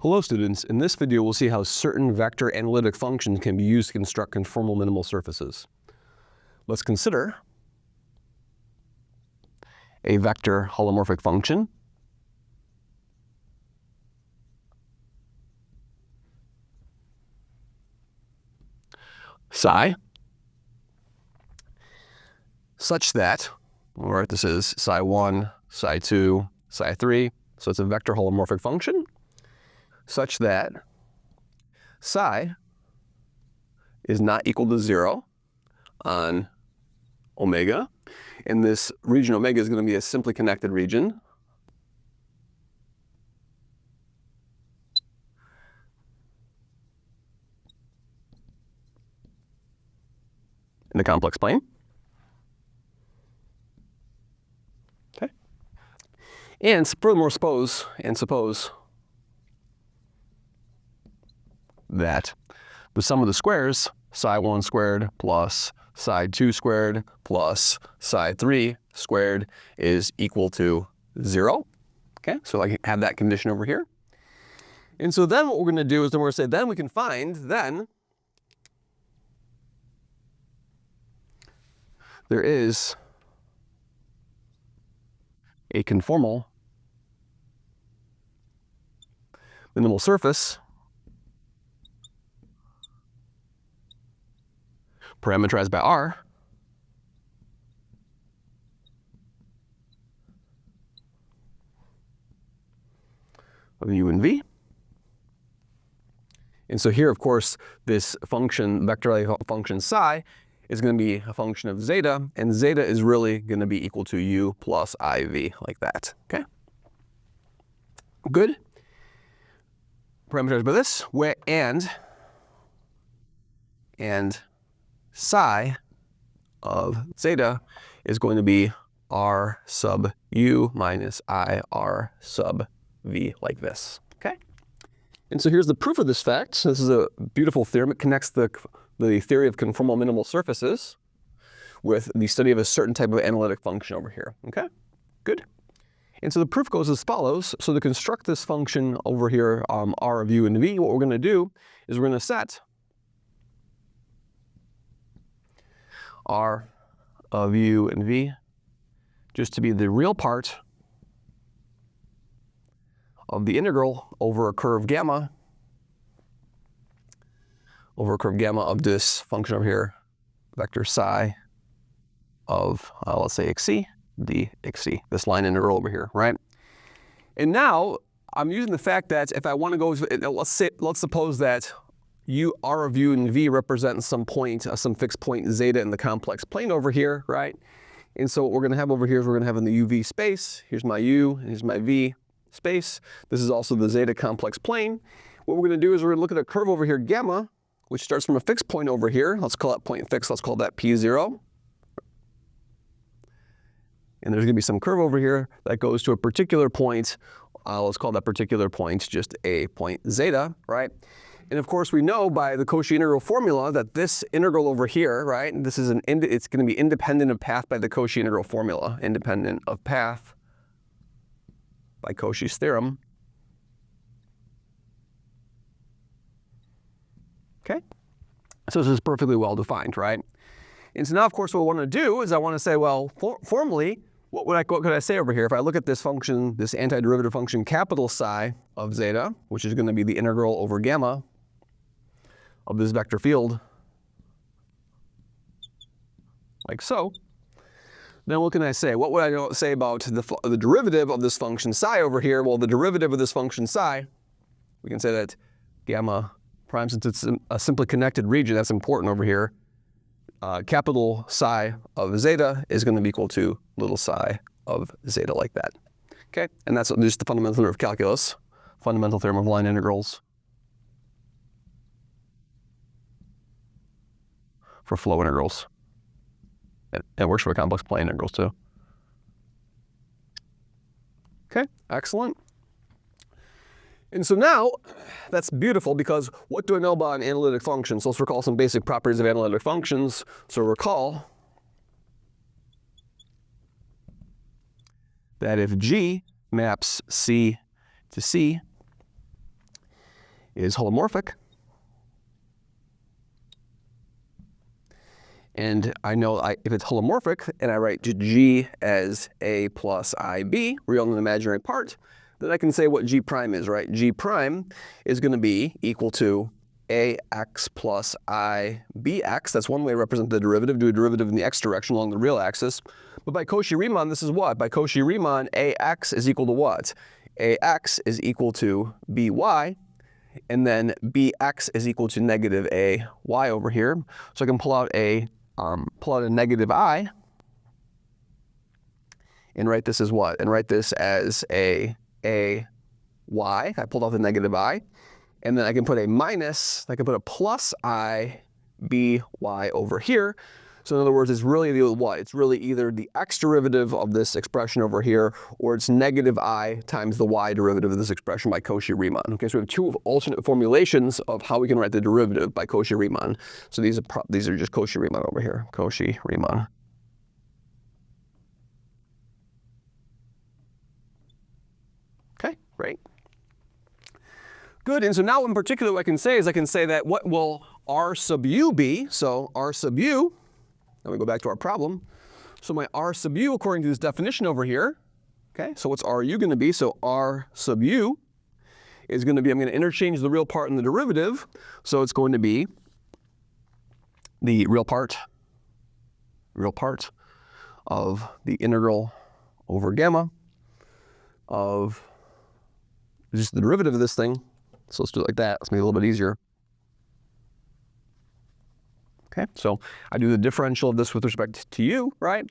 Hello students, in this video we'll see how certain vector analytic functions can be used to construct conformal minimal surfaces. Let's consider a vector holomorphic function psi such that, all right, this is psi1, psi2, psi3, so it's a vector holomorphic function such that psi is not equal to 0 on omega, and this region omega is going to be a simply connected region. In the complex plane. Okay. And furthermore, suppose that the sum of the squares, psi1 squared plus psi2 squared plus psi3 squared is equal to 0. Okay, so I have that condition over here. And so then what we're going to do is then we're going to say then we can find then there is a conformal minimal surface parameterized by R of U and V. And so here, of course, this function, vector function psi, is going to be a function of zeta, and zeta is really going to be equal to U plus IV, like that. Okay? Good. Parameterized by this, and psi of zeta is going to be R sub U minus I R sub V, like this. Okay? And so here's the proof of this fact. This is a beautiful theorem. It connects the theory of conformal minimal surfaces with the study of a certain type of analytic function over here. Okay? Good. And so the proof goes as follows. So to construct this function over here, R of U and V, what we're going to do is we're going to set R of U and V just to be the real part of the integral over a curve gamma, of this function over here, vector psi of, let's say, xc, d xc, this line integral over here, right? And now I'm using the fact that if I want to go, let's suppose that R of U and V represent some point, some fixed point zeta in the complex plane over here, right? And so what we're going to have over here is we're going to have in the UV space, here's my U and here's my V space. This is also the zeta complex plane. What we're going to do is we're going to look at a curve over here, gamma, which starts from a fixed point over here. Let's call that point fixed. Let's call that P0. And there's going to be some curve over here that goes to a particular point. Let's call that particular point just a point zeta, right? And of course, we know by the Cauchy integral formula that this integral over here, right, this is it's going to be independent of path by the Cauchy integral formula, independent of path by Cauchy's theorem. Okay, so this is perfectly well defined, right? And so now, of course, what I want to do is I want to say, well, formally, what could I say over here? If I look at this function, this antiderivative function, capital psi of zeta, which is going to be the integral over gamma of this vector field, like so, then what can I say? What would I say about the derivative of this function psi over here? Well, the derivative of this function psi, we can say that gamma prime, since it's a simply connected region, that's important over here, capital psi of zeta is going to be equal to little psi of zeta, like that. Okay, and that's just the fundamental theorem of calculus, fundamental theorem of line integrals for flow integrals. It works for complex plane integrals too. Okay, excellent. And so now, that's beautiful because what do I know about an analytic function? So let's recall some basic properties of analytic functions. So recall that if G maps C to C, is holomorphic. And I know if it's holomorphic and I write G as A plus IB, real and imaginary part, then I can say what G prime is, right? G prime is going to be equal to AX plus IBX. That's one way to represent the derivative, do a derivative in the x direction along the real axis. But by Cauchy-Riemann, this is what? By Cauchy-Riemann, AX is equal to what? AX is equal to BY, and then BX is equal to negative AY over here. So I can pull out a negative I and write this as what? And write this as a y. I pulled out the negative I. And then I can put a minus, I can put a plus I by over here. So in other words, it's really the what? It's really either the x derivative of this expression over here, or it's negative I times the y derivative of this expression by Cauchy-Riemann. Okay, so we have two alternate formulations of how we can write the derivative by Cauchy-Riemann. So these are just Cauchy-Riemann over here, Cauchy-Riemann. Okay, great. Good, and so now in particular what I can say is I can say that what will R sub u be? So R sub u, now we go back to our problem. So my R sub u, according to this definition over here, okay, so what's RU going to be? So R sub u is going to be, I'm going to interchange the real part and the derivative. So it's going to be the real part of the integral over gamma of just the derivative of this thing. So let's do it like that. Let's make it a little bit easier. Okay, so I do the differential of this with respect to u, right?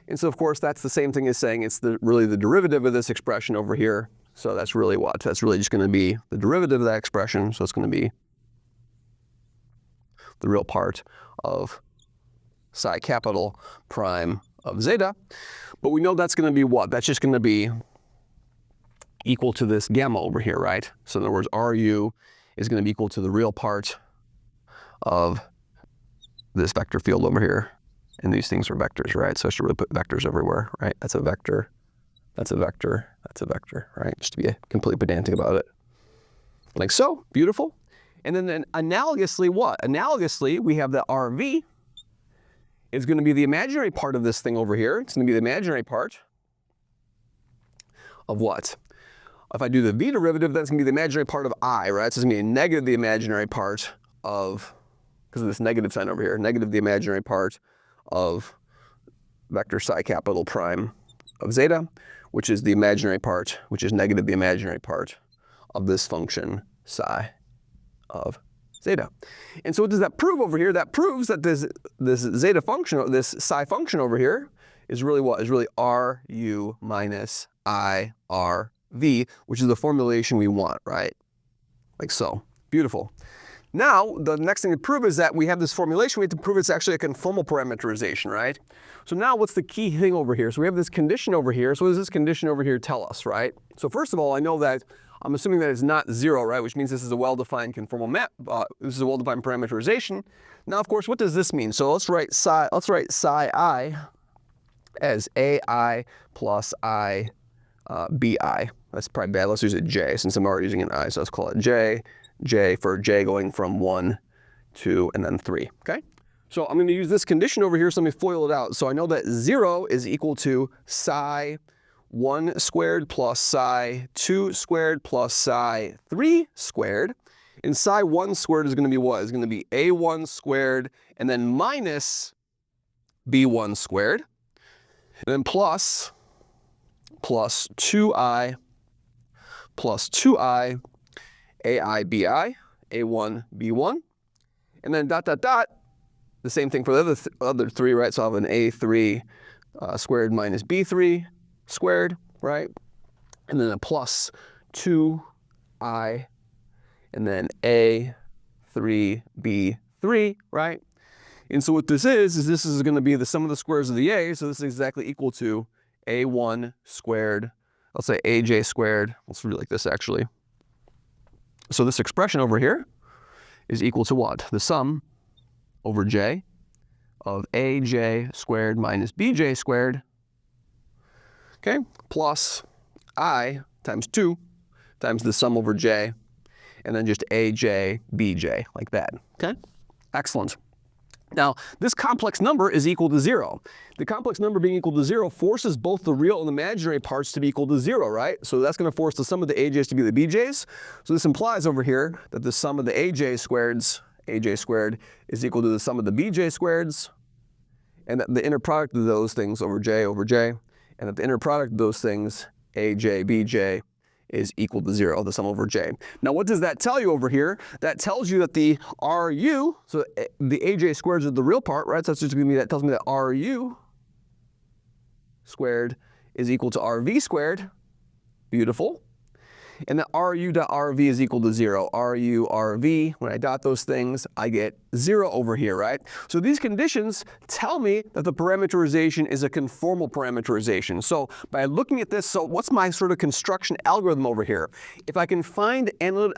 And so of course that's the same thing as saying it's really the derivative of this expression over here. So that's really what? That's really just going to be the derivative of that expression. So it's going to be the real part of psi capital prime of zeta. But we know that's going to be what? That's just going to be equal to this gamma over here, right? So in other words, RU is going to be equal to the real part of this vector field over here. And these things are vectors, right? So I should really put vectors everywhere, right? That's a vector, that's a vector, that's a vector, right? Just to be completely pedantic about it. Like so, beautiful. And then analogously what? Analogously, we have that RV is going to be the imaginary part of this thing over here. It's going to be the imaginary part of what? If I do the v derivative, that's going to be the imaginary part of I, right? So it's going to be a negative the imaginary part of, because of this negative sign over here, negative the imaginary part of vector psi capital prime of zeta, which is the imaginary part, which is negative the imaginary part of this function psi of zeta. And so what does that prove over here? That proves that this zeta function, or this psi function over here, is really what? Is really RU minus IRV, which is the formulation we want, right? Like so. Beautiful. Now, the next thing to prove is that we have this formulation. We have to prove it's actually a conformal parameterization, right? So now what's the key thing over here? So we have this condition over here. So what does this condition over here tell us, right? So first of all, I know that I'm assuming that it's not 0, right? Which means this is a well-defined conformal map. This is a well-defined parameterization. Now, of course, what does this mean? So let's write psi I as AI plus I BI. That's probably bad. Let's use it J since I'm already using an I. So let's call it J for J going from 1, 2, and then 3. Okay? So I'm going to use this condition over here. So let me FOIL it out. So I know that 0 is equal to psi 1 squared plus psi 2 squared plus psi 3 squared. And psi 1 squared is going to be what? It's going to be A1 squared and then minus B1 squared. And then plus 2i plus 2i AI BI, A1 B1. And then dot, dot, dot. The same thing for the other three, right? So I'll have an A3 squared minus B3 squared, right? And then a plus 2i, and then A3 B3, right? And so what this is this is going to be the sum of the squares of the A. So this is exactly equal to A1 squared, let's say AJ squared. Let's read it like this actually. So this expression over here is equal to what? The sum over J of AJ squared minus BJ squared, okay, plus I times 2 times the sum over J, and then just AJ, BJ, like that, okay? Excellent. Now, this complex number is equal to 0. The complex number being equal to 0 forces both the real and imaginary parts to be equal to 0, right? So that's going to force the sum of the AJs to be the BJs. So this implies over here that the sum of the AJ squared is equal to the sum of the BJ squareds, and that the inner product of those things over J, and that the inner product of those things, AJ, BJ, is equal to 0, the sum over J. Now what does that tell you over here? That tells you that the RU, so the AJ squareds is the real part, right? So that's just going to be, that tells me that RU squared is equal to RV squared. Beautiful. And that RU dot RV is equal to 0. RU, RV, when I dot those things, I get 0 over here, right? So these conditions tell me that the parameterization is a conformal parameterization. So by looking at this, so what's my sort of construction algorithm over here? If I can find an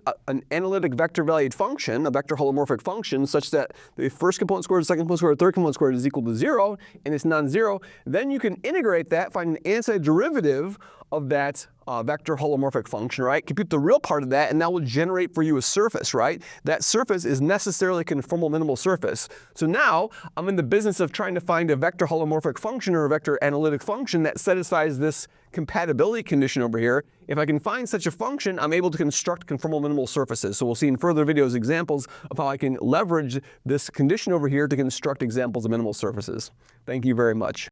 analytic vector valued function, a vector holomorphic function, such that the first component squared, second component squared, third component squared is equal to 0, and it's non-zero, then you can integrate that, find an antiderivative of that vector holomorphic function, right? Compute the real part of that, and that will generate for you a surface, right? That surface is necessarily a conformal minimal surface. So now I'm in the business of trying to find a vector holomorphic function or a vector analytic function that satisfies this compatibility condition over here. If I can find such a function, I'm able to construct conformal minimal surfaces. So we'll see in further videos examples of how I can leverage this condition over here to construct examples of minimal surfaces. Thank you very much.